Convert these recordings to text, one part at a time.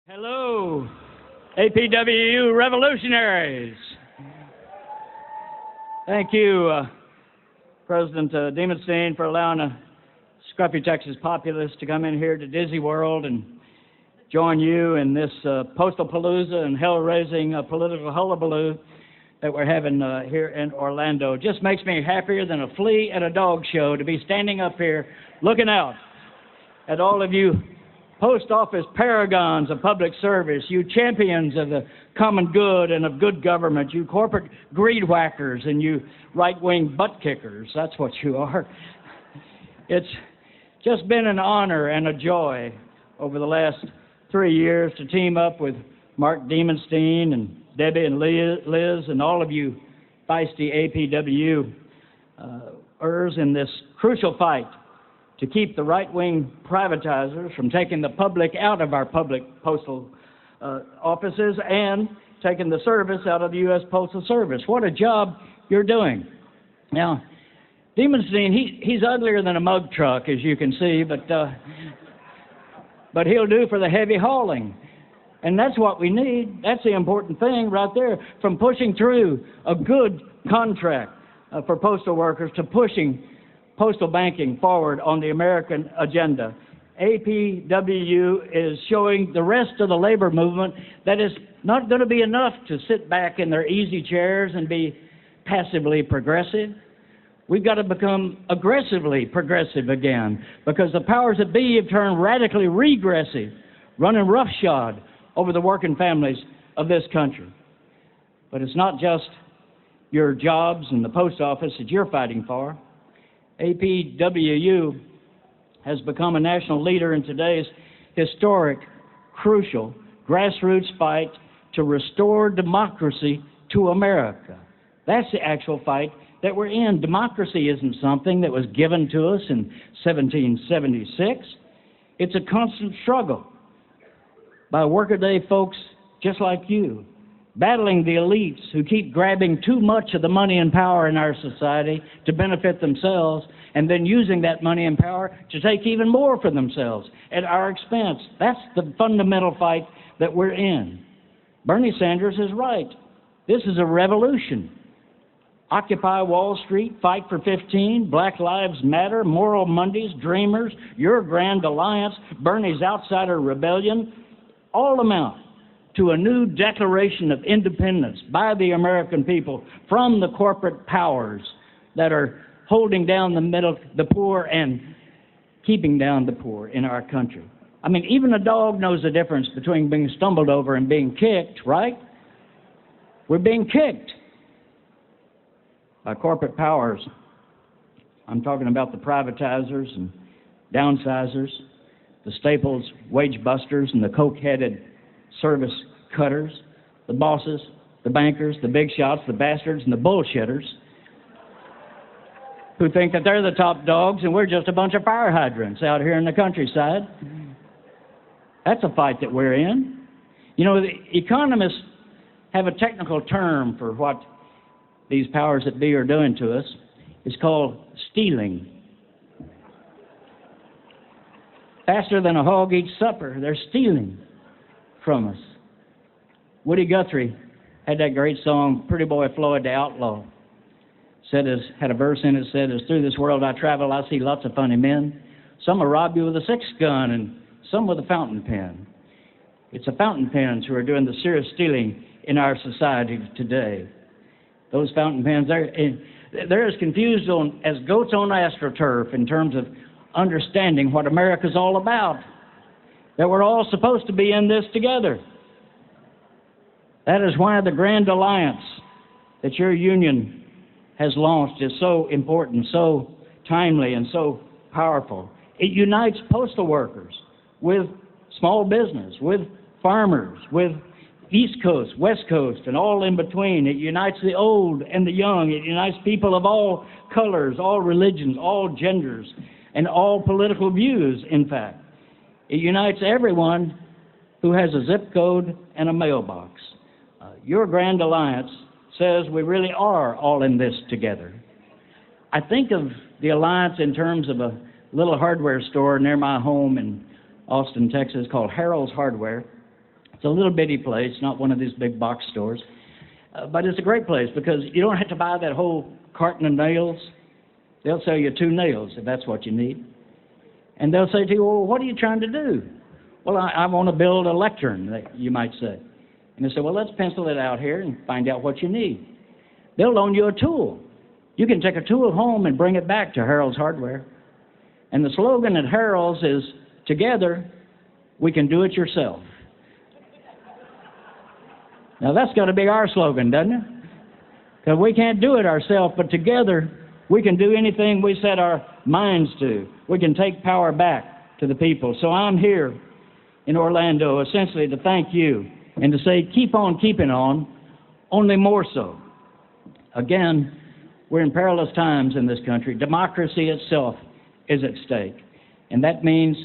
Hello, APWU revolutionaries. Thank you, President Demonstein, for allowing a scruffy Texas populace to come in here to Disney World and join you in this postal palooza and hell-raising political hullabaloo that we're having here in Orlando. It just makes me happier than a flea at a dog show to be standing up here looking out at all of you post office paragons of public service, you champions of the common good and of good government, you corporate greed whackers and you right-wing butt kickers. That's what you are. It's just been an honor and a joy over the last 3 years to team up with Mark Demonstein and Debbie and Liz and all of you feisty APWers in this crucial fight to keep the right-wing privatizers from taking the public out of our public postal offices and taking the service out of the U.S. Postal Service. What a job you're doing. Now, Demonstein, he's uglier than a mug truck, as you can see, but he'll do for the heavy hauling. And that's what we need. That's the important thing right there, from pushing through a good contract for postal workers to pushing postal banking forward on the American agenda. APWU is showing the rest of the labor movement that it's not going to be enough to sit back in their easy chairs and be passively progressive. We've got to become aggressively progressive again, because the powers that be have turned radically regressive, running roughshod over the working families of this country. But it's not just your jobs and the post office that you're fighting for. APWU has become a national leader in today's historic, crucial, grassroots fight to restore democracy to America. That's the actual fight that we're in. Democracy isn't something that was given to us in 1776. It's a constant struggle by workaday folks just like you, battling the elites who keep grabbing too much of the money and power in our society to benefit themselves, and then using that money and power to take even more for themselves at our expense. That's the fundamental fight that we're in. Bernie Sanders is right. This is a revolution. Occupy Wall Street, Fight for 15, Black Lives Matter, Moral Mondays, Dreamers, Your Grand Alliance, Bernie's Outsider Rebellion, all amount to a new declaration of independence by the American people from the corporate powers that are holding down the poor and keeping down the poor in our country. I mean, even a dog knows the difference between being stumbled over and being kicked, right? We're being kicked by corporate powers. I'm talking about the privatizers and downsizers, the Staples wage busters and the coke-headed service cutters, the bosses, the bankers, the big shots, the bastards, and the bullshitters who think that they're the top dogs and we're just a bunch of fire hydrants out here in the countryside. That's a fight that we're in. You know, the economists have a technical term for what these powers that be are doing to us. It's called stealing. Faster than a hog eats supper, they're stealing from us. Woody Guthrie had that great song, Pretty Boy Floyd the Outlaw. Had a verse in it that said, as through this world I travel, I see lots of funny men. Some will rob you with a six-gun and some with a fountain pen. It's the fountain pens who are doing the serious stealing in our society today. Those fountain pens, they're as confused as goats on astroturf in terms of understanding what America's all about, that we're all supposed to be in this together. That is why the Grand Alliance that your union has launched is so important, so timely, and so powerful. It unites postal workers with small business, with farmers, with East Coast, West Coast, and all in between. It unites the old and the young. It unites people of all colors, all religions, all genders, and all political views, in fact. It unites everyone who has a zip code and a mailbox. Your Grand Alliance says we really are all in this together. I think of the alliance in terms of a little hardware store near my home in Austin, Texas, called Harold's Hardware. It's a little bitty place, not one of these big box stores. But it's a great place because you don't have to buy that whole carton of nails. They'll sell you 2 nails if that's what you need. And they'll say to you, well, what are you trying to do? Well, I want to build a lectern, you might say. And they say, well, let's pencil it out here and find out what you need. They'll loan you a tool. You can take a tool home and bring it back to Harold's Hardware. And the slogan at Harold's is, together, we can do it yourself. Now, that's got to be our slogan, doesn't it? Because we can't do it ourselves, but together, we can do anything we set our minds to. We can take power back to the people. So I'm here in Orlando essentially to thank you and to say keep on keeping on, only more so. Again, we're in perilous times in this country. Democracy itself is at stake. And that means,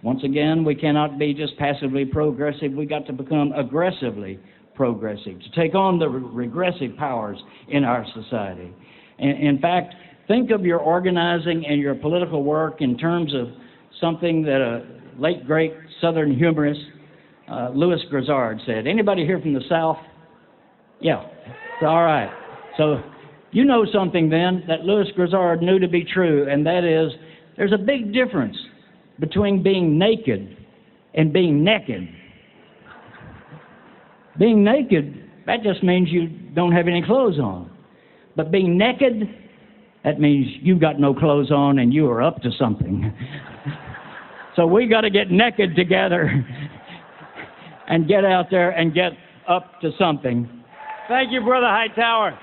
once again, we cannot be just passively progressive. We've got to become aggressively progressive, to take on the regressive powers in our society. In fact, think of your organizing and your political work in terms of something that a late, great Southern humorist, Louis Grizzard, said. Anybody here from the South? Yeah. All right. So you know something then that Louis Grizzard knew to be true, and that is there's a big difference between being naked and being naked. Being naked, that just means you don't have any clothes on. But being naked, that means you've got no clothes on and you are up to something. So we got to get naked together and get out there and get up to something. Thank you, Brother Hightower.